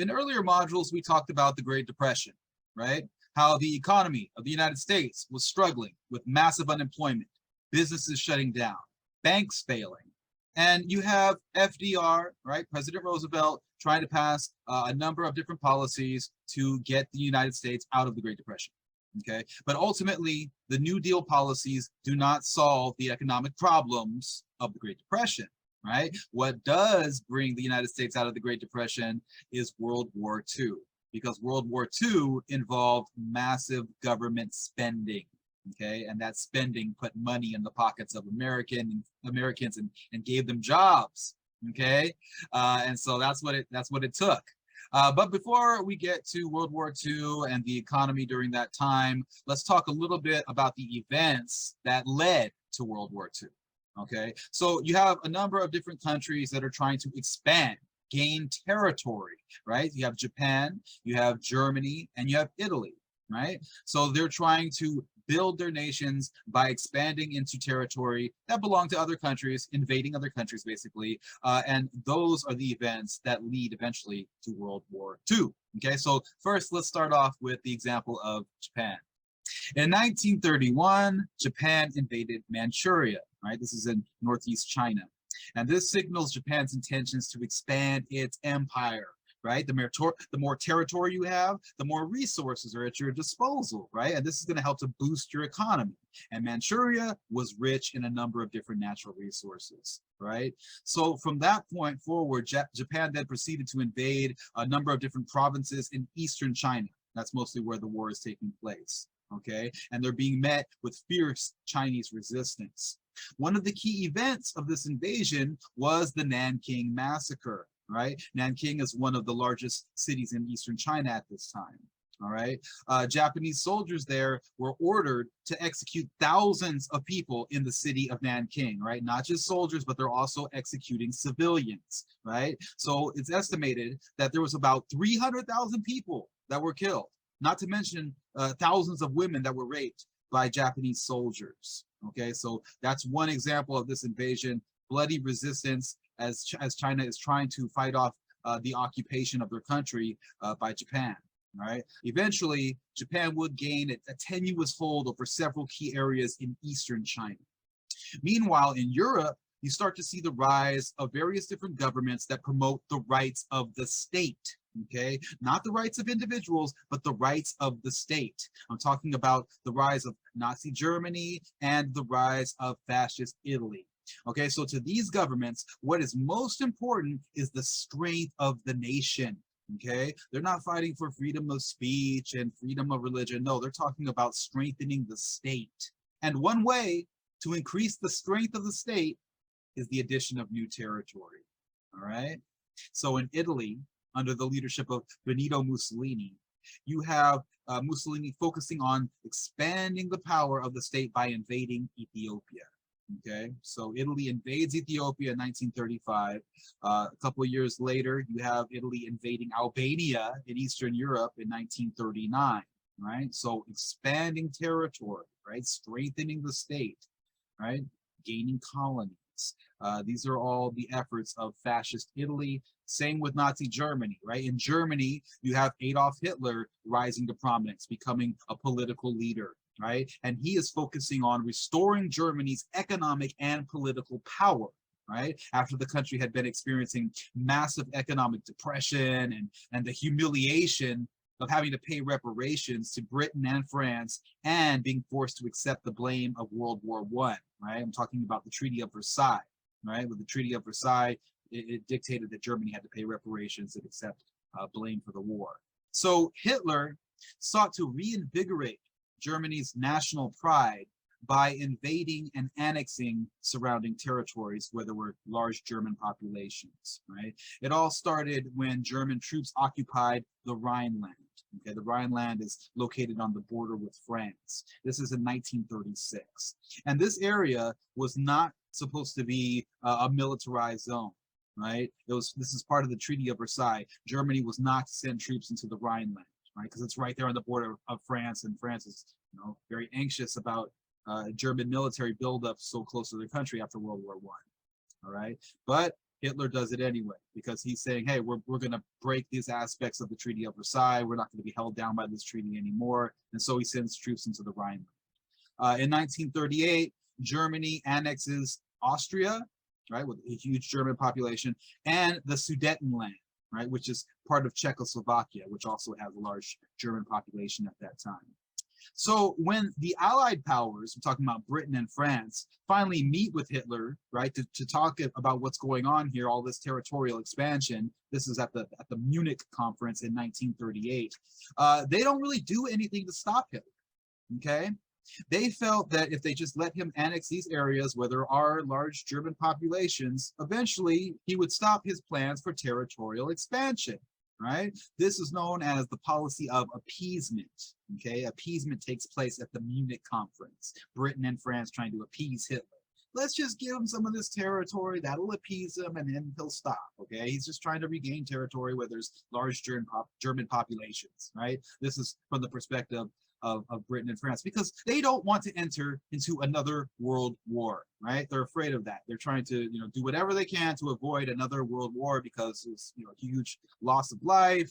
In earlier modules, we talked about the Great Depression, right? How the economy of the United States was struggling with massive unemployment, businesses shutting down, banks failing. And you have FDR, right, President Roosevelt, trying to pass a number of different policies to get the United States out of the Great Depression. Okay, but ultimately, the New Deal policies do not solve the economic problems of the Great Depression, right? What does bring the United States out of the Great Depression is World War II, because World War II involved massive government spending. Okay, and that spending put money in the pockets of Americans and gave them jobs. Okay, and so that's what it took. But before we get to World War II and the economy during that time, let's talk a little bit about the events that led to World War II. Okay, so you have a number of different countries that are trying to expand, gain territory, right? You have Japan, you have Germany, and you have Italy, right? So they're trying to build their nations by expanding into territory that belong to other countries, invading other countries, basically. And those are the events that lead eventually to World War II. Okay, so first, let's start off with the example of Japan. In 1931, Japan invaded Manchuria, right? This is in northeast China. And this signals Japan's intentions to expand its empire, right? The more territory you have, the more resources are at your disposal, right? And this is going to help to boost your economy. And Manchuria was rich in a number of different natural resources, right? So from that point forward, Japan then proceeded to invade a number of different provinces in eastern China. That's mostly where the war is taking place, okay? And they're being met with fierce Chinese resistance. One of the key events of this invasion was the Nanking Massacre, right? Nanking is one of the largest cities in eastern China at this time, all right? Japanese soldiers there were ordered to execute thousands of people in the city of Nanking, right? Not just soldiers, but they're also executing civilians, right? So it's estimated that there was about 300,000 people that were killed, not to mention thousands of women that were raped by Japanese soldiers, okay? So that's one example of this invasion, bloody resistance, as China is trying to fight off the occupation of their country by Japan, right? Eventually, Japan would gain a tenuous hold over several key areas in eastern China. Meanwhile, in Europe, you start to see the rise of various different governments that promote the rights of the state, okay? Not the rights of individuals, but the rights of the state. I'm talking about the rise of Nazi Germany and the rise of fascist Italy. Okay, so to these governments, what is most important is the strength of the nation. Okay, they're not fighting for freedom of speech and freedom of religion. No, they're talking about strengthening the state. And one way to increase the strength of the state is the addition of new territory. All right, so in Italy, under the leadership of Benito Mussolini, you have Mussolini focusing on expanding the power of the state by invading Ethiopia. Okay, so Italy invades Ethiopia in 1935. A couple of years later, you have Italy invading Albania in Eastern Europe in 1939, right? So expanding territory, right? Strengthening the state, right? Gaining colonies. These are all the efforts of fascist Italy. Same with Nazi Germany, right? In Germany, you have Adolf Hitler rising to prominence, becoming a political leader, right? And he is focusing on restoring Germany's economic and political power, right? After the country had been experiencing massive economic depression and the humiliation of having to pay reparations to Britain and France and being forced to accept the blame of World War I, right? I'm talking about the Treaty of Versailles, right? With the Treaty of Versailles, it dictated that Germany had to pay reparations and accept blame for the war. So Hitler sought to reinvigorate Germany's national pride by invading and annexing surrounding territories where there were large German populations, right? It all started when German troops occupied the Rhineland. Okay, the Rhineland is located on the border with France. This is in 1936. And this area was not supposed to be a militarized zone, right? This is part of the Treaty of Versailles. Germany was not to send troops into the Rhineland, right? Because it's right there on the border of France, and France is, very anxious about German military buildup so close to their country after World War I. All right, but Hitler does it anyway because he's saying, hey, we're going to break these aspects of the Treaty of Versailles. We're not going to be held down by this treaty anymore. And so he sends troops into the Rhineland. In 1938, Germany annexes Austria, right, with a huge German population, and the Sudetenland, right, which is part of Czechoslovakia, which also has a large German population at that time. So when the Allied powers, we're talking about Britain and France, finally meet with Hitler, right, to talk about what's going on here, all this territorial expansion, this is at the Munich conference in 1938, they don't really do anything to stop Hitler, okay? They felt that if they just let him annex these areas where there are large German populations, eventually he would stop his plans for territorial expansion, right? This is known as the policy of appeasement, okay? Appeasement takes place at the Munich conference. Britain and France trying to appease Hitler. Let's just give him some of this territory, that'll appease him, and then he'll stop, okay? He's just trying to regain territory where there's large German populations, right? This is from the perspective of Britain and France, because they don't want to enter into another world war, right? They're afraid of that. They're trying to, do whatever they can to avoid another world war because it's, huge loss of life,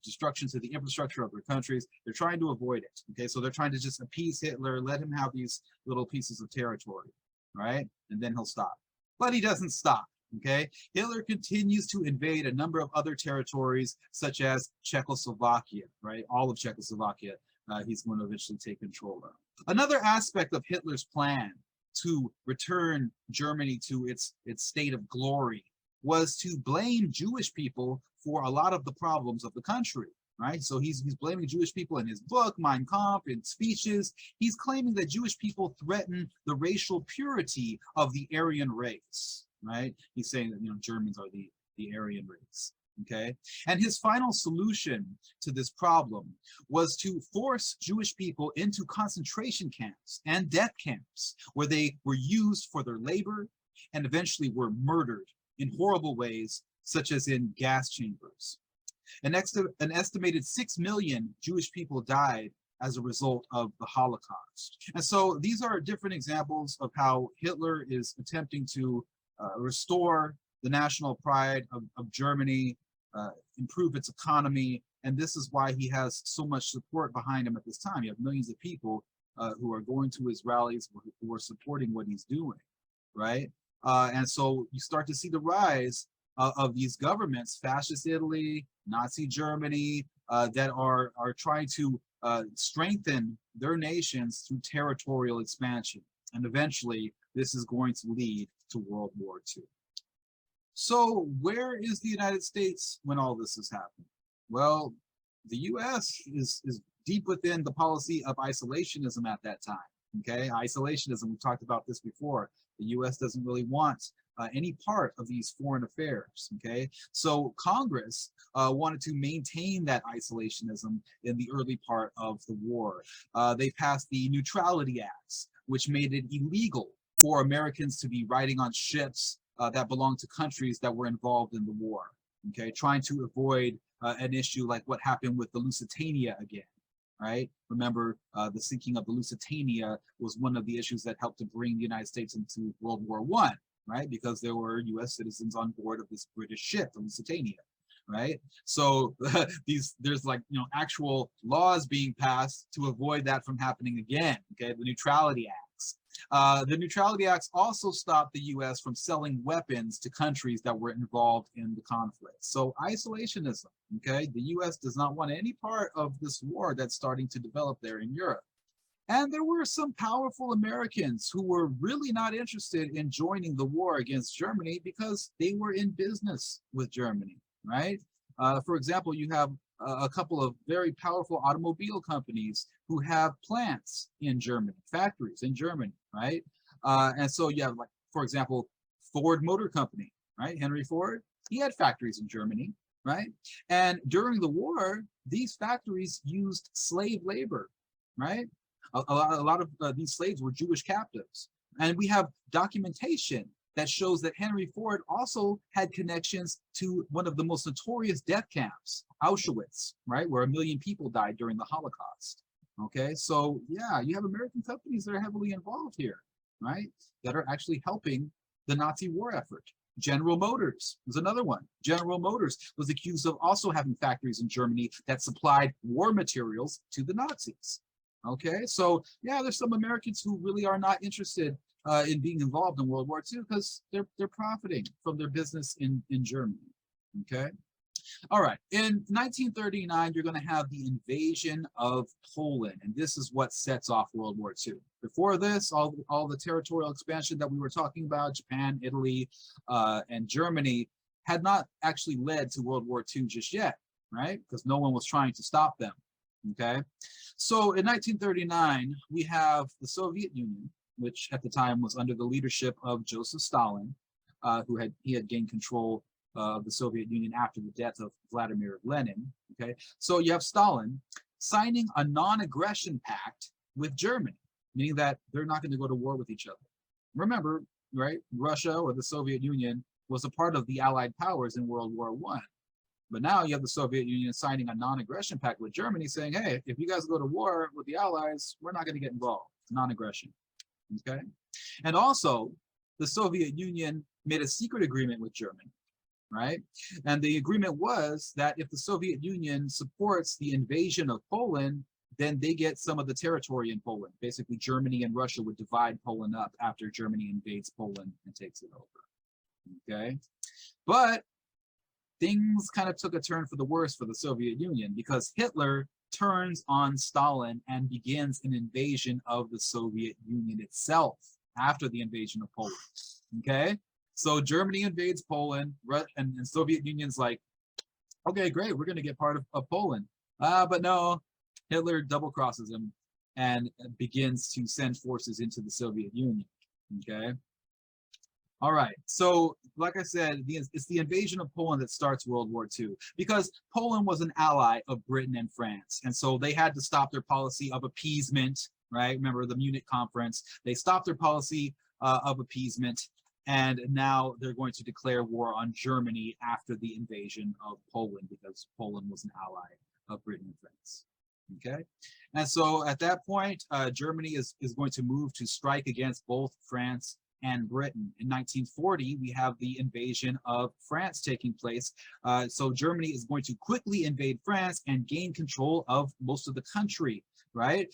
destruction to the infrastructure of their countries. They're trying to avoid it, okay? So they're trying to just appease Hitler, let him have these little pieces of territory, right? And then he'll stop. But he doesn't stop. Okay, Hitler continues to invade a number of other territories, such as Czechoslovakia, right? All of Czechoslovakia, he's going to eventually take control of. Another aspect of Hitler's plan to return Germany to its state of glory was to blame Jewish people for a lot of the problems of the country, right? So he's blaming Jewish people in his book, Mein Kampf, in speeches. He's claiming that Jewish people threaten the racial purity of the Aryan race, right? He's saying that, Germans are the Aryan race. Okay, and his final solution to this problem was to force Jewish people into concentration camps and death camps where they were used for their labor and eventually were murdered in horrible ways, such as in gas chambers. An estimated 6 million Jewish people died as a result of the Holocaust. And so these are different examples of how Hitler is attempting to restore the national pride of Germany, improve its economy, and this is why he has so much support behind him at this time. You have millions of people who are going to his rallies, who are supporting what he's doing, right? And so you start to see the rise of these governments, fascist Italy, Nazi Germany, that are trying to strengthen their nations through territorial expansion. And eventually, this is going to lead to World War II. So where is the United States when all this is happening? Well, the US is deep within the policy of isolationism at that time, okay? Isolationism, we've talked about this before. The US doesn't really want any part of these foreign affairs, okay? So Congress wanted to maintain that isolationism in the early part of the war. They passed the Neutrality Acts, which made it illegal for Americans to be riding on ships that belonged to countries that were involved in the war, okay? Trying to avoid an issue like what happened with the Lusitania again, right? Remember, the sinking of the Lusitania was one of the issues that helped to bring the United States into World War I, right? Because there were US citizens on board of this British ship, the Lusitania, right? So there's like, actual laws being passed to avoid that from happening again, okay? The Neutrality Acts. The Neutrality Acts also stopped the US from selling weapons to countries that were involved in the conflict. So isolationism, okay? The US does not want any part of this war that's starting to develop there in Europe. And there were some powerful Americans who were really not interested in joining the war against Germany because they were in business with Germany, right? For example, you have a couple of very powerful automobile companies who have plants in Germany, factories in Germany, right? And so you have, like, for example, Ford Motor Company, right? Henry Ford, he had factories in Germany, right? And during the war, these factories used slave labor, right? A lot of these slaves were Jewish captives. And we have documentation that shows that Henry Ford also had connections to one of the most notorious death camps, Auschwitz, right, where 1 million people died during the Holocaust. Okay, so yeah, you have American companies that are heavily involved here, right, that are actually helping the Nazi war effort. General Motors was another one. General Motors was accused of also having factories in Germany that supplied war materials to the Nazis. Okay, so yeah, there's some Americans who really are not interested in being involved in World War II because they're profiting from their business in Germany. Okay. All right, in 1939, you're going to have the invasion of Poland, and this is what sets off World War II. Before this, all the territorial expansion that we were talking about, Japan, Italy, and Germany, had not actually led to World War II just yet, right? Because no one was trying to stop them, okay? So in 1939, we have the Soviet Union, which at the time was under the leadership of Joseph Stalin, he had gained control of the Soviet Union after the death of Vladimir Lenin. Okay, so you have Stalin signing a non-aggression pact with Germany, meaning that they're not going to go to war with each other. Remember, right? Russia or the Soviet Union was a part of the Allied powers in World War I. But now you have the Soviet Union signing a non-aggression pact with Germany, saying, "Hey, if you guys go to war with the Allies, we're not going to get involved." Non-aggression. Okay, and also the Soviet Union made a secret agreement with Germany, right? And the agreement was that if the Soviet Union supports the invasion of Poland, then they get some of the territory in Poland. Basically, Germany and Russia would divide Poland up after Germany invades Poland and takes it over. Okay? But things kind of took a turn for the worse for the Soviet Union because Hitler turns on Stalin and begins an invasion of the Soviet Union itself after the invasion of Poland. Okay? So Germany invades Poland, and the Soviet Union's like, okay, great, we're going to get part of Poland. But no, Hitler double crosses him and begins to send forces into the Soviet Union. Okay. All right. So, like I said, it's the invasion of Poland that starts World War II because Poland was an ally of Britain and France. And so they had to stop their policy of appeasement, right? Remember the Munich conference? They stopped their policy of appeasement. And now they're going to declare war on Germany after the invasion of Poland because Poland was an ally of Britain and France. Okay, and so at that point, Germany is going to move to strike against both France and Britain. In 1940, we have the invasion of France taking place. So Germany is going to quickly invade France and gain control of most of the country. Right?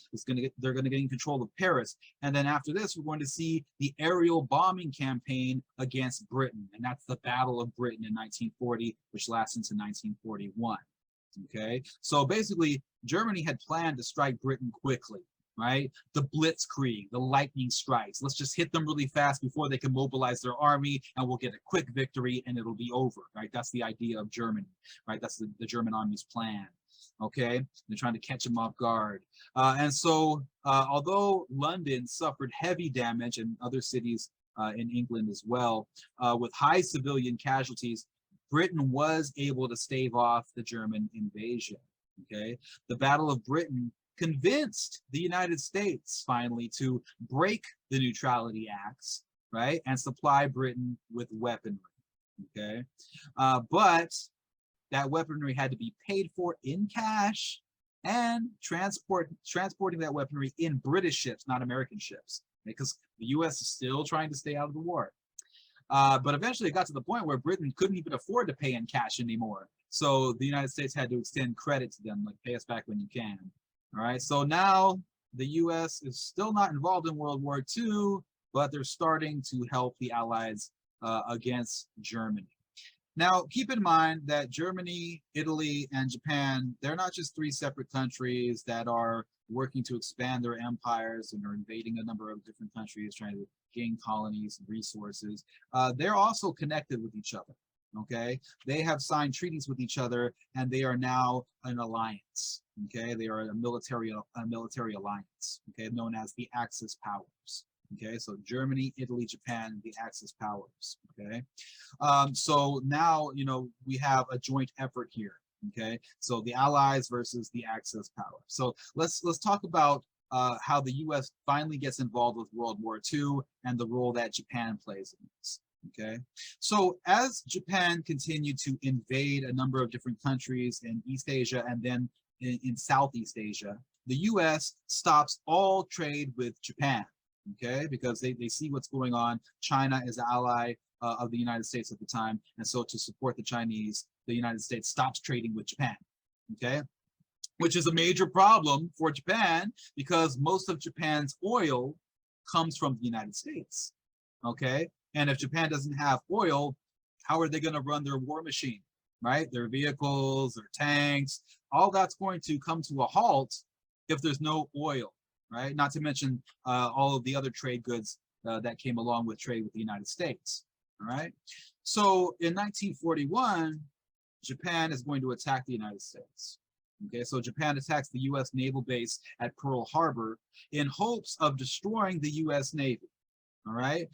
They're going to gain control of Paris. And then after this, we're going to see the aerial bombing campaign against Britain. And that's the Battle of Britain in 1940, which lasts into 1941. Okay? So basically, Germany had planned to strike Britain quickly, right? The blitzkrieg, the lightning strikes. Let's just hit them really fast before they can mobilize their army, and we'll get a quick victory, and it'll be over, right? That's the idea of Germany, right? That's the German army's plan. Okay, they're trying to catch them off guard. And so, although London suffered heavy damage and other cities in England as well, with high civilian casualties, Britain was able to stave off the German invasion. Okay, the Battle of Britain convinced the United States finally to break the Neutrality Acts, right, and supply Britain with weaponry. Okay, but that weaponry had to be paid for in cash and transporting that weaponry in British ships, not American ships, because the U.S. is still trying to stay out of the war. But eventually it got to the point where Britain couldn't even afford to pay in cash anymore. So the United States had to extend credit to them, like pay us back when you can. All right, so now the U.S. is still not involved in World War II, but they're starting to help the Allies against Germany. Now, keep in mind that Germany, Italy, and Japan, they're not just three separate countries that are working to expand their empires and are invading a number of different countries, trying to gain colonies and resources. They're also connected with each other, okay? They have signed treaties with each other, and they are now an alliance, okay? They are a military alliance, okay, known as the Axis powers. Okay, so Germany, Italy, Japan, the Axis powers. Okay, so now we have a joint effort here. Okay, so the Allies versus the Axis powers. So let's talk about how the U.S. finally gets involved with World War II and the role that Japan plays in this. Okay, so as Japan continued to invade a number of different countries in East Asia and then in Southeast Asia, the U.S. stops all trade with Japan. okay, because they see what's going on. China is an ally of the United States at the time, and so to support the Chinese, the United States stops trading with Japan, okay, which is a major problem for Japan because most of Japan's oil comes from the United States, okay, and if Japan doesn't have oil, how are they going to run their war machine, right? Their vehicles, their tanks, all that's going to come to a halt if there's no oil, right? Not to mention all of the other trade goods that came along with trade with the United States, all right? So in 1941, Japan is going to attack the United States. Okay, so Japan attacks the U.S. naval base at Pearl Harbor in hopes of destroying the U.S. Navy. All right,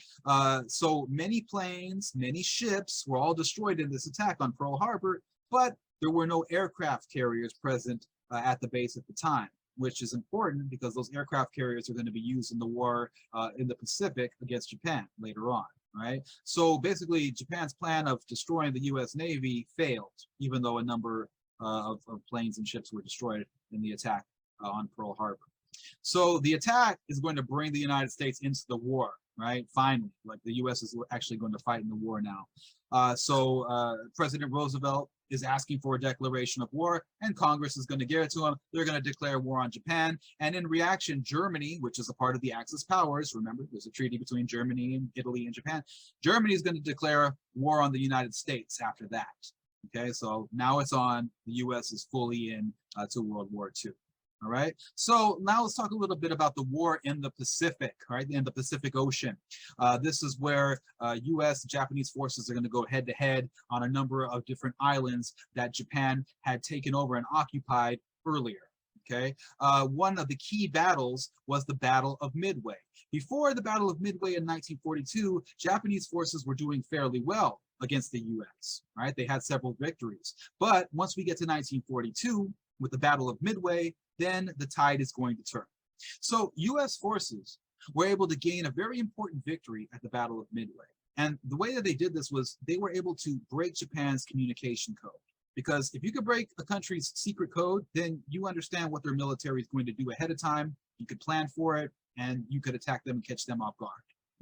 so many planes, many ships were all destroyed in this attack on Pearl Harbor, but there were no aircraft carriers present at the base at the time, which is important because those aircraft carriers are going to be used in the war in the Pacific against Japan later on. Right, so basically Japan's plan of destroying the U.S. Navy failed, even though a number of planes and ships were destroyed in the attack on Pearl Harbor. So the attack is going to bring the United States into the war, right? Finally, like the U.S. is actually going to fight in the war now. President Roosevelt is asking for a declaration of war, and Congress is going to give it to him. They're going to declare war on Japan. And in reaction, Germany, which is a part of the Axis powers, remember, there's a treaty between Germany and Italy and Japan. Germany is going to declare war on the United States after that. Okay, so now it's on. The U.S. is fully in to World War II. All right, so now let's talk a little bit about the war in the Pacific, right, in the Pacific Ocean. This is where U.S. Japanese forces are going to go head to head on a number of different islands that Japan had taken over and occupied earlier. Okay, one of the key battles was the Battle of Midway. Before the Battle of Midway in 1942, Japanese forces were doing fairly well against the U.S., right? They had several victories. But once we get to 1942, with the Battle of Midway, then the tide is going to turn. So U.S. forces were able to gain a very important victory at the Battle of Midway. And the way that they did this was they were able to break Japan's communication code. Because if you could break a country's secret code, then you understand what their military is going to do ahead of time. You could plan for it, and you could attack them and catch them off guard.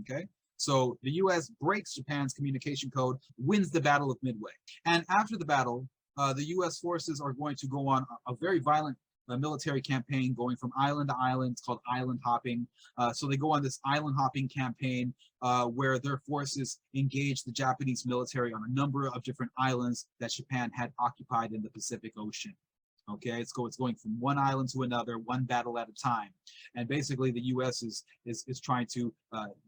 Okay? So the U.S. breaks Japan's communication code, wins the Battle of Midway. And after the battle, the U.S. forces are going to go on a very violent military campaign going from island to island. It's called island hopping. So they go on this island hopping campaign where their forces engage the Japanese military on a number of different islands that Japan had occupied in the Pacific Ocean. Okay, it's going from one island to another, one battle at a time. And basically the U.S. is trying to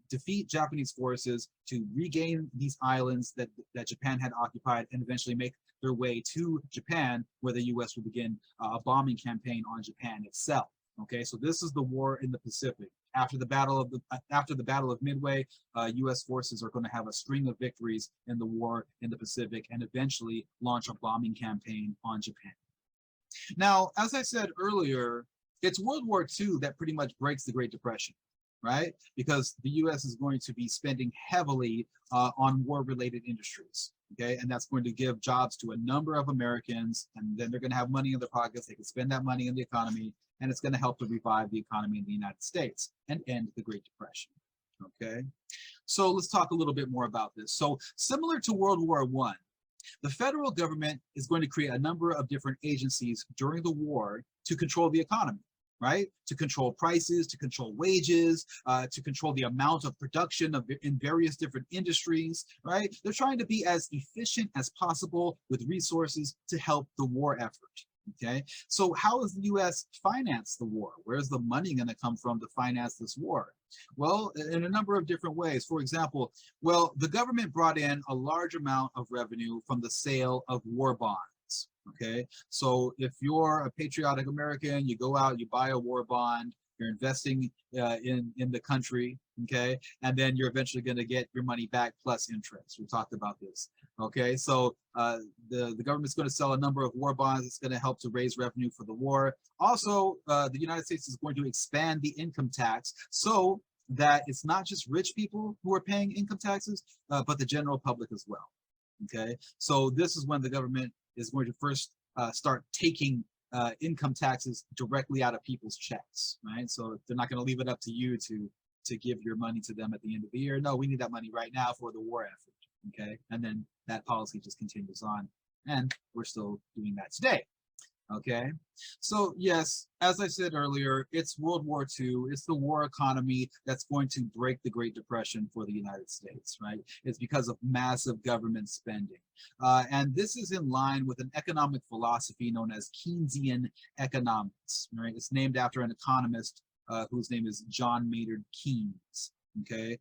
defeat Japanese forces to regain these islands that Japan had occupied and eventually make their way to Japan, where the U.S. will begin a bombing campaign on Japan itself. Okay, so this is the war in the Pacific. After the battle of Midway, U.S. forces are going to have a string of victories in the war in the Pacific and eventually launch a bombing campaign on Japan. Now, as I said earlier, it's World War II that pretty much breaks the Great Depression, right? Because the U.S. is going to be spending heavily on war-related industries, okay? And that's going to give jobs to a number of Americans, and then they're going to have money in their pockets. They can spend that money in the economy, and it's going to help to revive the economy in the United States and end the Great Depression, okay? So let's talk a little bit more about this. So similar to World War I, the federal government is going to create a number of different agencies during the war to control the economy, right? To control prices, to control wages, to control the amount of production in various different industries, right? They're trying to be as efficient as possible with resources to help the war effort. Okay, so how does the U.S. finance the war? Where's the money going to come from to finance this war? Well, in a number of different ways. For example, well, the government brought in a large amount of revenue from the sale of war bonds. Okay, so if you're a patriotic American, you go out, you buy a war bond, you're investing in the country, okay, and then you're eventually going to get your money back plus interest. We talked about this. Okay, so the government's going to sell a number of war bonds. It's going to help to raise revenue for the war. Also, the United States is going to expand the income tax so that it's not just rich people who are paying income taxes, but the general public as well. Okay, so this is when the government is going to first start taking income taxes directly out of people's checks, right? So they're not going to leave it up to you to to give your money to them at the end of the year. No, we need that money right now for the war effort. Okay, and then that policy just continues on, and we're still doing that today. Okay, so yes, as I said earlier, it's World War II. It's the war economy that's going to break the Great Depression for the United States, right? It's because of massive government spending. And this is in line with an economic philosophy known as Keynesian economics, right? It's named after an economist whose name is John Maynard Keynes. Okay,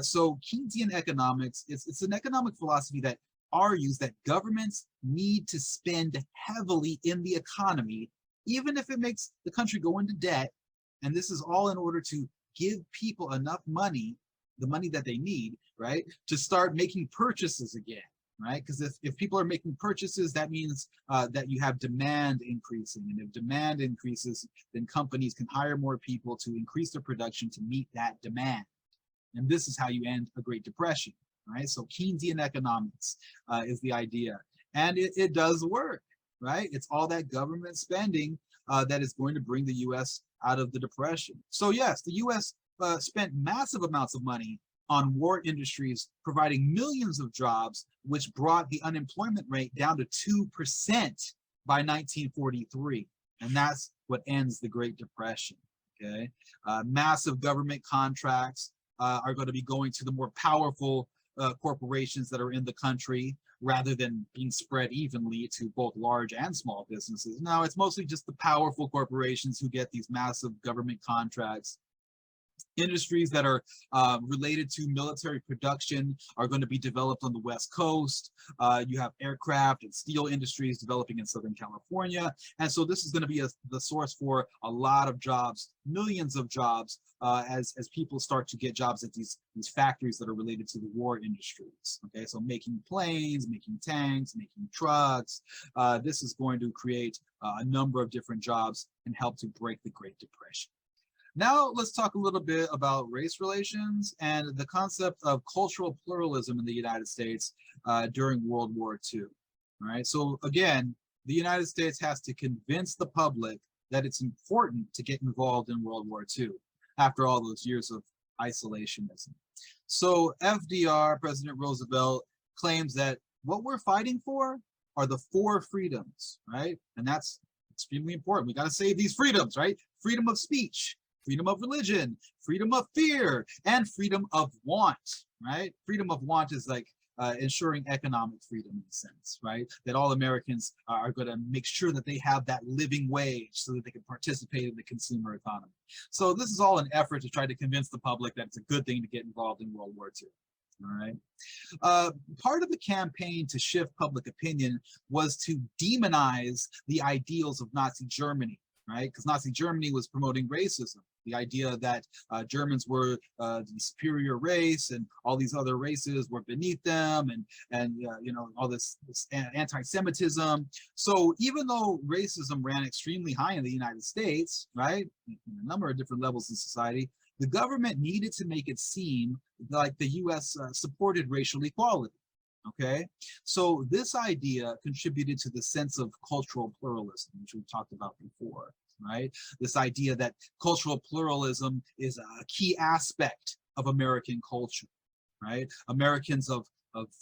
so Keynesian economics, it's an economic philosophy that argues that governments need to spend heavily in the economy, even if it makes the country go into debt. And this is all in order to give people enough money, the money that they need, right, to start making purchases again, right? Because if people are making purchases, that means that you have demand increasing. And if demand increases, then companies can hire more people to increase their production to meet that demand. And this is how you end a Great Depression. Right, so Keynesian economics is the idea, and it does work, right? It's all that government spending that is going to bring the U.S. out of the depression. So yes, the U.S. Spent massive amounts of money on war industries, providing millions of jobs, which brought the unemployment rate down to 2% by 1943, and that's what ends the Great Depression. Okay, massive government contracts are going to be going to the more powerful corporations that are in the country, rather than being spread evenly to both large and small businesses. Now, it's mostly just the powerful corporations who get these massive government contracts. Industries that are related to military production are going to be developed on the West Coast. You have aircraft and steel industries developing in Southern California. And so this is going to be the source for a lot of jobs, millions of jobs, as people start to get jobs at these factories that are related to the war industries. Okay, so making planes, making tanks, making trucks. This is going to create a number of different jobs and help to break the Great Depression. Now let's talk a little bit about race relations and the concept of cultural pluralism in the United States during World War II. All right, so again, the United States has to convince the public that it's important to get involved in World War II after all those years of isolationism. So FDR, President Roosevelt, claims that what we're fighting for are the 4 freedoms, right? And that's extremely important. We got to save these freedoms, right? Freedom of speech, freedom of religion, freedom of fear, and freedom of want, right? Freedom of want is like ensuring economic freedom in a sense, right? That all Americans are going to make sure that they have that living wage so that they can participate in the consumer economy. So this is all an effort to try to convince the public that it's a good thing to get involved in World War II. All right. Part of the campaign to shift public opinion was to demonize the ideals of Nazi Germany, right? Because Nazi Germany was promoting racism, the idea that Germans were the superior race and all these other races were beneath them, and you know, all this anti-Semitism. So even though racism ran extremely high in the United States, right, in a number of different levels in society, the government needed to make it seem like the U.S. Supported racial equality. Okay, so this idea contributed to the sense of cultural pluralism, which we've talked about before, right? This idea that cultural pluralism is a key aspect of American culture, right? Americans of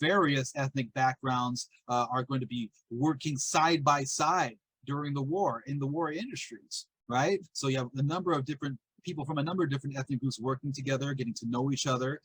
various ethnic backgrounds are going to be working side by side during the war, in the war industries, right? So you have a number of different people from a number of different ethnic groups working together, getting to know each other.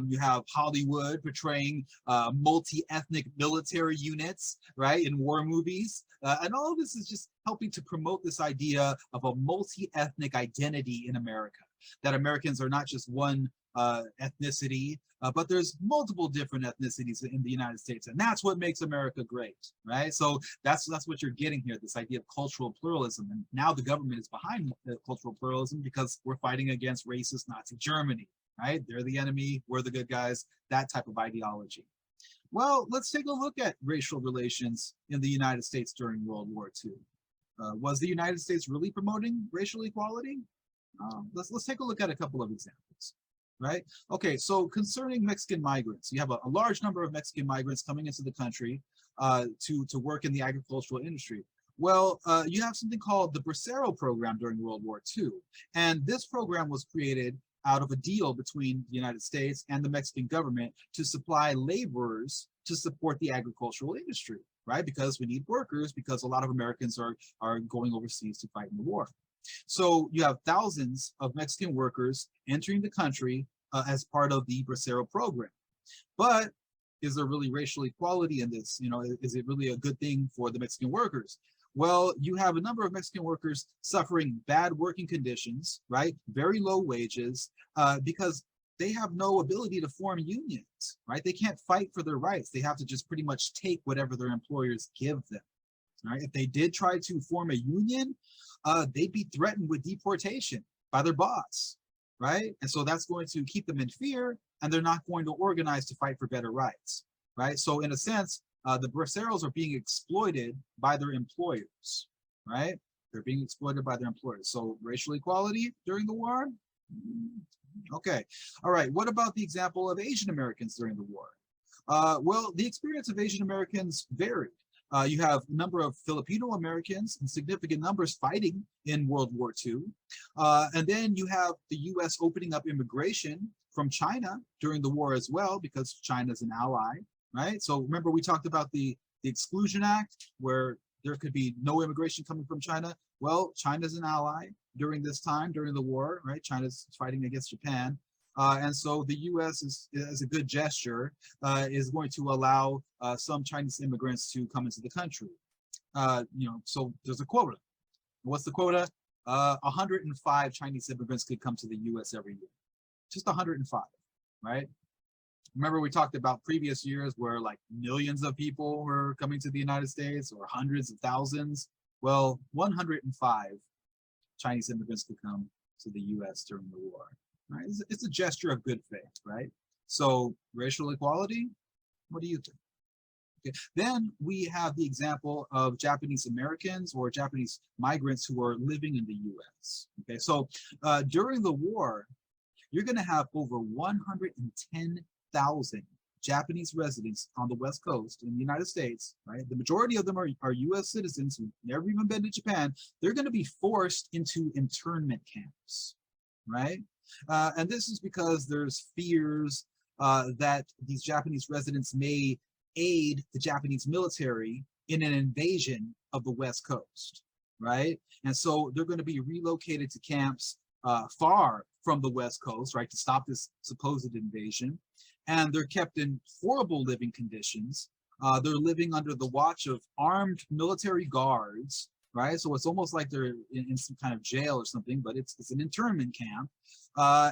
You have Hollywood portraying multi-ethnic military units, right, in war movies. And all of this is just helping to promote this idea of a multi-ethnic identity in America, that Americans are not just one ethnicity, but there's multiple different ethnicities in the United States, and that's what makes America great, right? So that's what you're getting here, this idea of cultural pluralism. And now the government is behind the cultural pluralism because we're fighting against racist Nazi Germany, right? They're the enemy, we're the good guys, that type of ideology. Well, let's take a look at racial relations in the United States during World War II. Was the United States really promoting racial equality? Let's take a look at a couple of examples. Right? Okay, so concerning Mexican migrants, you have a large number of Mexican migrants coming into the country to work in the agricultural industry. Well, you have something called the Bracero program during World War II. And this program was created out of a deal between the United States and the Mexican government to supply laborers to support the agricultural industry, right? Because we need workers, because a lot of Americans are going overseas to fight in the war. So you have thousands of Mexican workers entering the country as part of the Bracero program. But is there really racial equality in this? You know, is it really a good thing for the Mexican workers? Well, you have a number of Mexican workers suffering bad working conditions, right? Very low wages, because they have no ability to form unions, right? They can't fight for their rights. They have to just pretty much take whatever their employers give them, right? If they did try to form a union, they'd be threatened with deportation by their boss, right? And so that's going to keep them in fear, and they're not going to organize to fight for better rights, right? So in a sense, the braceros are being exploited by their employers, right? They're being exploited by their employers. So racial equality during the war? Okay. All right. What about the example of Asian Americans during the war? Well, the experience of Asian Americans varied. You have a number of Filipino Americans in significant numbers fighting in World War II. And then you have the US opening up immigration from China during the war as well, because China is an ally, right? So remember we talked about the Exclusion Act, where there could be no immigration coming from China. Well, China's an ally during this time, during the war, right? China's fighting against Japan. And so the U.S. is, as a good gesture, is going to allow some Chinese immigrants to come into the country. You know, so there's a quota. What's the quota? 105 Chinese immigrants could come to the U.S. every year. Just 105, right? Remember we talked about previous years where like millions of people were coming to the United States, or hundreds of thousands. Well, 105 Chinese immigrants could come to the U.S. during the war. Right? It's a gesture of good faith, right? So racial equality, what do you think? Okay. Then we have the example of Japanese Americans or Japanese migrants who are living in the U.S. Okay, so during the war, you're going to have over 110,000 Japanese residents on the West Coast in the United States, right? The majority of them are U.S. citizens who've never even been to Japan. They're going to be forced into internment camps, right? And this is because there's fears that these Japanese residents may aid the Japanese military in an invasion of the West Coast, right? And so they're going to be relocated to camps far from the West Coast, right, to stop this supposed invasion. And they're kept in horrible living conditions. They're living under the watch of armed military guards, right? So it's almost like they're in some kind of jail or something, but it's an internment camp.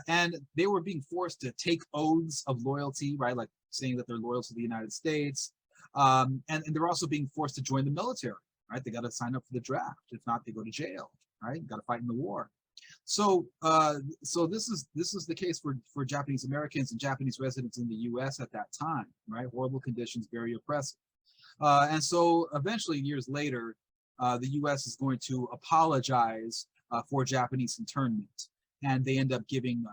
And they were being forced to take oaths of loyalty, right? Like saying that they're loyal to the United States. And they're also being forced to join the military, right? They got to sign up for the draft. If not, they go to jail, right? Got to fight in the war. So, so this is the case for Japanese Americans and Japanese residents in the U.S. at that time, right? Horrible conditions, very oppressive. And so eventually, years later, the U.S. is going to apologize for Japanese internment, and they end up giving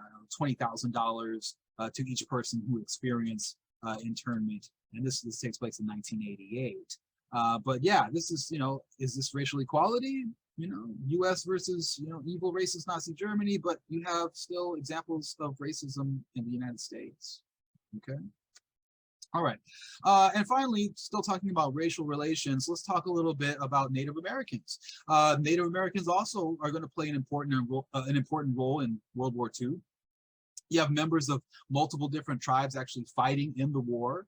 $20,000 to each person who experienced internment. And this takes place in 1988. But yeah, this is, you know, is this racial equality? You know, U.S. versus, you know, evil racist Nazi Germany, but you have still examples of racism in the United States. Okay. All right. And finally, still talking about racial relations, let's talk a little bit about Native Americans. Native Americans also are going to play an important role in World War II. You have members of multiple different tribes actually fighting in the war.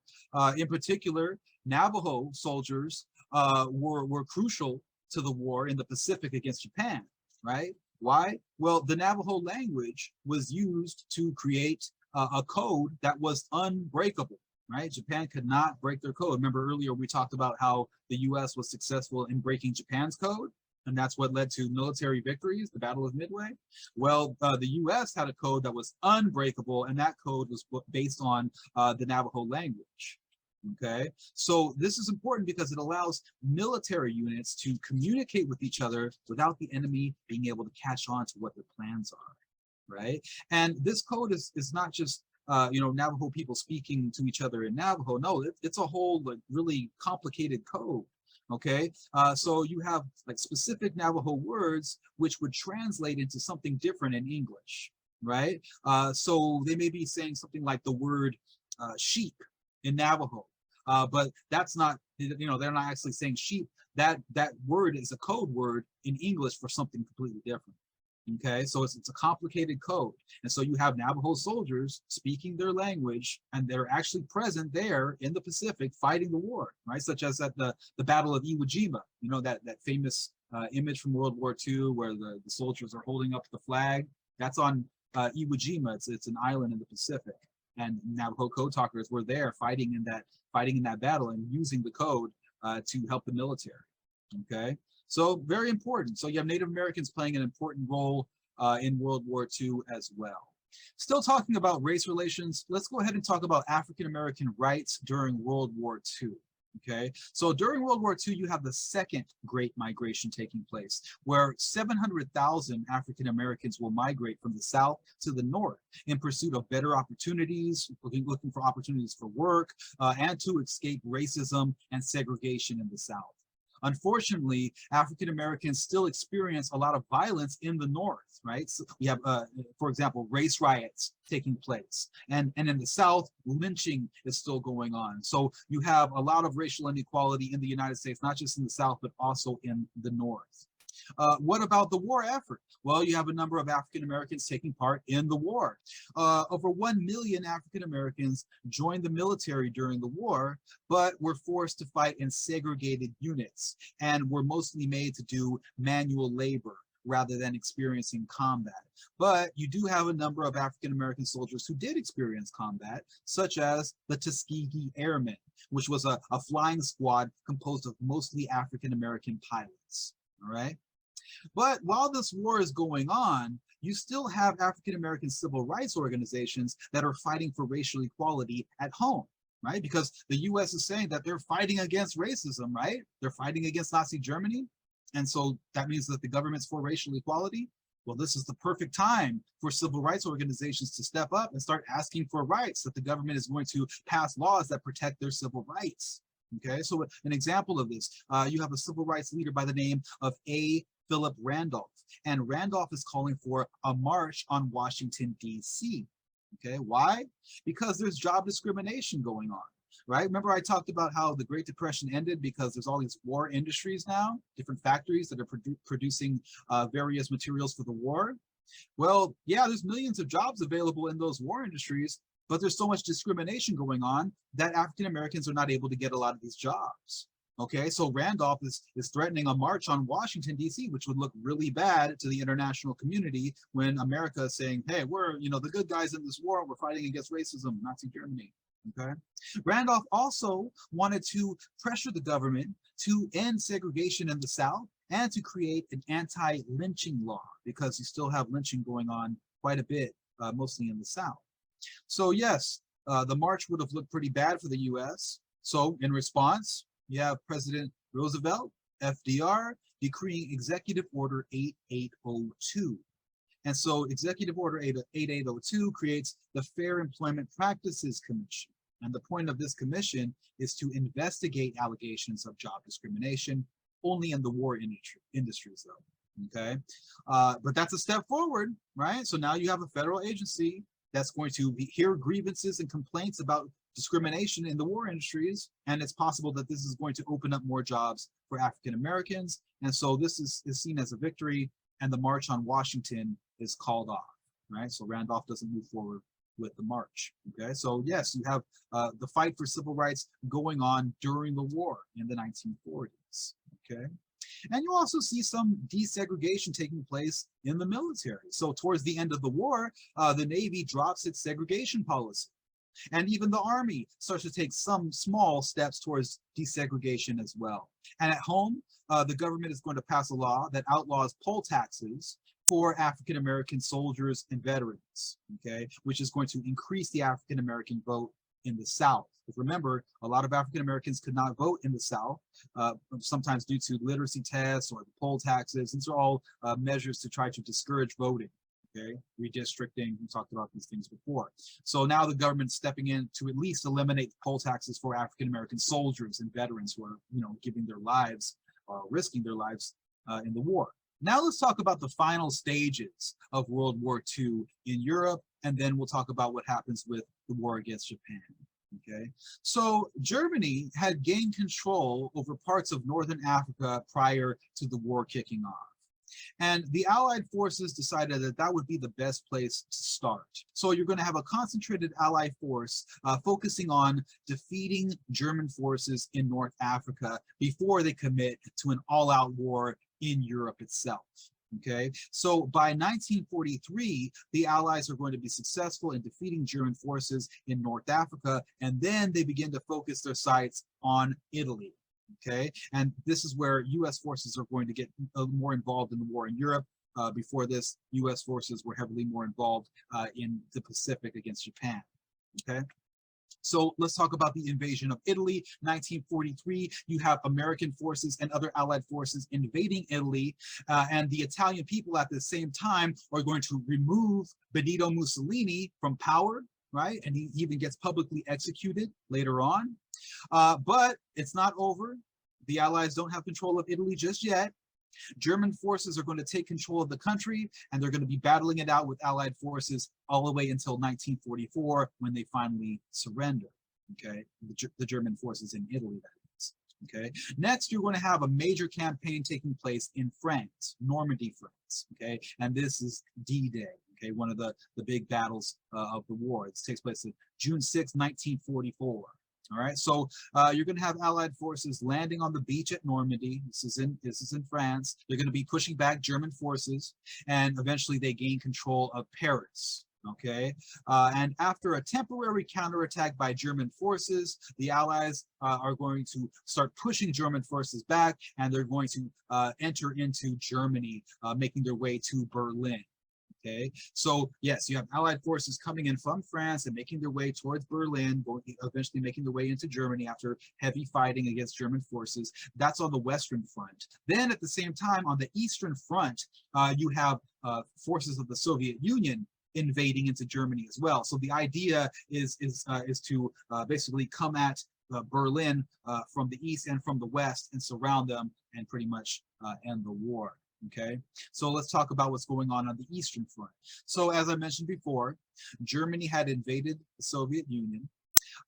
In particular, Navajo soldiers were crucial to the war in the Pacific against Japan, right? Why? Well, the Navajo language was used to create a code that was unbreakable, right? Japan could not break their code. Remember earlier we talked about how the US was successful in breaking Japan's code, and that's what led to military victories, the Battle of Midway. Well, the US had a code that was unbreakable, and that code was based on the Navajo language. Okay, so this is important because it allows military units to communicate with each other without the enemy being able to catch on to what their plans are, right? And this code is not just you know, Navajo people speaking to each other in Navajo. No, it's a whole like really complicated code. Okay, so you have like specific Navajo words which would translate into something different in English. right? So they may be saying something like the word sheep in Navajo, but that's not, they're not actually saying sheep. That word is a code word in English for something completely different. Okay, so it's a complicated code. And so you have Navajo soldiers speaking their language, and they're actually present there in the Pacific fighting the war, right? Such as at the Battle of Iwo Jima, that famous image from World War II where the soldiers are holding up the flag. That's on Iwo Jima. It's an island in the Pacific. And Navajo code talkers were there fighting in that battle and using the code to help the military. Okay, so very important. So you have Native Americans playing an important role in World War II as well. Still talking about race relations, let's go ahead and talk about African American rights during World War II. Okay, so during World War II, you have the second Great Migration taking place, where 700,000 African Americans will migrate from the South to the North in pursuit of better opportunities, looking for opportunities for work, and to escape racism and segregation in the South. Unfortunately, African Americans still experience a lot of violence in the North, right? So we have, for example, race riots taking place. And in the South, lynching is still going on. So you have a lot of racial inequality in the United States, not just in the South, but also in the North. What about the war effort? Well, you have a number of African Americans taking part in the war. Over 1 million African Americans joined the military during the war, but were forced to fight in segregated units and were mostly made to do manual labor rather than experiencing combat. But you do have a number of African American soldiers who did experience combat, such as the Tuskegee Airmen, which was a flying squad composed of mostly African American pilots. All right. But while this war is going on, you still have African American civil rights organizations that are fighting for racial equality at home, right? Because the US is saying that they're fighting against racism, right? They're fighting against Nazi Germany. And so that means that the government's for racial equality. Well, this is the perfect time for civil rights organizations to step up and start asking for rights, that the government is going to pass laws that protect their civil rights. Okay, so an example of this, you have a civil rights leader by the name of A. Philip Randolph, and Randolph is calling for a march on Washington, D.C. Okay, why? Because there's job discrimination going on, right? Remember I talked about how the Great Depression ended because there's all these war industries now, different factories that are producing various materials for the war. Well, yeah, there's millions of jobs available in those war industries, but there's so much discrimination going on that African Americans are not able to get a lot of these jobs. Okay, so Randolph is threatening a march on Washington, D.C., which would look really bad to the international community when America is saying, hey, we're, the good guys in this war, we're fighting against racism, Nazi Germany. Okay, Randolph also wanted to pressure the government to end segregation in the South and to create an anti-lynching law, because you still have lynching going on quite a bit, mostly in the South. So yes, the march would have looked pretty bad for the US. So in response, you have President Roosevelt, FDR, decreeing Executive Order 8802. And so Executive Order 8802 creates the Fair Employment Practices Commission. And the point of this commission is to investigate allegations of job discrimination only in the war industries, though. Okay, but that's a step forward, right? So now you have a federal agency that's going to hear grievances and complaints about discrimination in the war industries, and it's possible that this is going to open up more jobs for African Americans. And so this is seen as a victory, and the march on Washington is called off, right? So Randolph doesn't move forward with the march. Okay, so yes, you have the fight for civil rights going on during the war in the 1940s. Okay, and you also see some desegregation taking place in the military. So towards the end of the war, the Navy drops its segregation policy. And even the Army starts to take some small steps towards desegregation as well. And at home, the government is going to pass a law that outlaws poll taxes for African American soldiers and veterans, okay, which is going to increase the African American vote in the South. But remember, a lot of African Americans could not vote in the South, sometimes due to literacy tests or the poll taxes. These are all measures to try to discourage voting. Okay, redistricting, we talked about these things before. So now the government's stepping in to at least eliminate poll taxes for African American soldiers and veterans who are, giving their lives or risking their lives in the war. Now let's talk about the final stages of World War II in Europe, and then we'll talk about what happens with the war against Japan. Okay, so Germany had gained control over parts of northern Africa prior to the war kicking off. And the Allied forces decided that that would be the best place to start. So you're going to have a concentrated Allied force focusing on defeating German forces in North Africa before they commit to an all-out war in Europe itself. Okay, so by 1943, the Allies are going to be successful in defeating German forces in North Africa, and then they begin to focus their sights on Italy. Okay, and this is where U.S. forces are going to get more involved in the war in Europe. Before this, U.S. forces were heavily more involved in the Pacific against Japan. Okay. So let's talk about the invasion of Italy. 1943, you have American forces and other Allied forces invading Italy, and the Italian people at the same time are going to remove Benito Mussolini from power, right? And he even gets publicly executed later on. But it's not over. The Allies don't have control of Italy just yet. German forces are going to take control of the country, and they're going to be battling it out with Allied forces all the way until 1944, when they finally surrender. Okay, the German forces in Italy, that is. Okay, next you're going to have a major campaign taking place in France, Normandy, France. Okay, and this is D-Day. Okay, one of the big battles of the war. It takes place on June 6, 1944. All right, so you're going to have Allied forces landing on the beach at Normandy. This is in France. They're going to be pushing back German forces, and eventually they gain control of Paris. Okay, and after a temporary counterattack by German forces, the Allies are going to start pushing German forces back, and they're going to enter into Germany, making their way to Berlin. Okay, so yes, you have Allied forces coming in from France and making their way towards Berlin, eventually making their way into Germany after heavy fighting against German forces. That's on the Western Front. Then at the same time, on the Eastern Front, you have forces of the Soviet Union invading into Germany as well. So the idea is to basically come at Berlin from the east and from the west and surround them and pretty much end the war. Okay, so let's talk about what's going on the Eastern Front. So as I mentioned before, Germany had invaded the Soviet Union,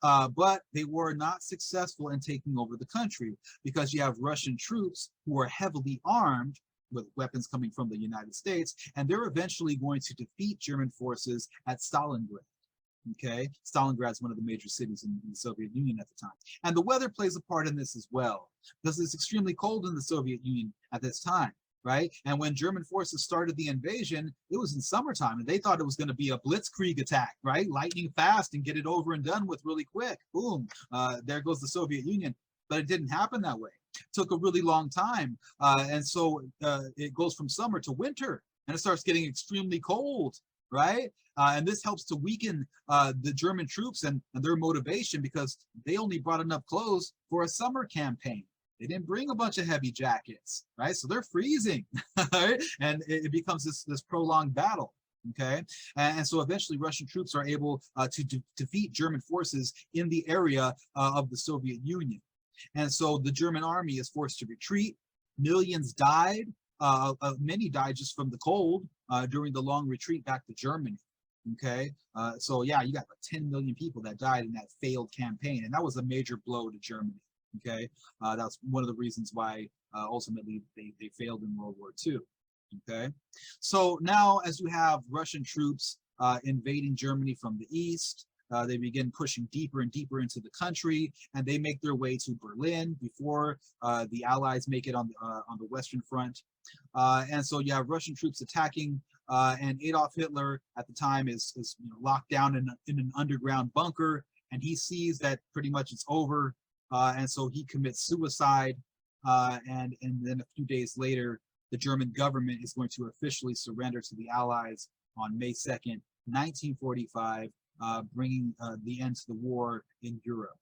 but they were not successful in taking over the country because you have Russian troops who are heavily armed with weapons coming from the United States, and they're eventually going to defeat German forces at Stalingrad. Okay, Stalingrad is one of the major cities in the Soviet Union at the time. And the weather plays a part in this as well, because it's extremely cold in the Soviet Union at this time. Right? And when German forces started the invasion, it was in summertime, and they thought it was going to be a blitzkrieg attack, right? Lightning fast and get it over and done with really quick. Boom, there goes the Soviet Union. But it didn't happen that way. It took a really long time. And so it goes from summer to winter, and it starts getting extremely cold, right? And this helps to weaken the German troops and their motivation, because they only brought enough clothes for a summer campaign. They didn't bring a bunch of heavy jackets, right? So they're freezing, right? And it becomes this prolonged battle, okay? And so eventually Russian troops are able to defeat German forces in the area of the Soviet Union. And so the German army is forced to retreat. Millions died. Many died just from the cold during the long retreat back to Germany. Okay, so yeah, you got like 10 million people that died in that failed campaign, and that was a major blow to Germany. Okay, that's one of the reasons why ultimately they failed in World War II. Okay, so now as you have Russian troops invading Germany from the east, they begin pushing deeper and deeper into the country, and they make their way to Berlin before the Allies make it on the Western Front. And so you have Russian troops attacking, and Adolf Hitler at the time is locked down in an underground bunker, and he sees that pretty much it's over. And so he commits suicide, and then a few days later, the German government is going to officially surrender to the Allies on May 2nd, 1945, bringing the end to the war in Europe.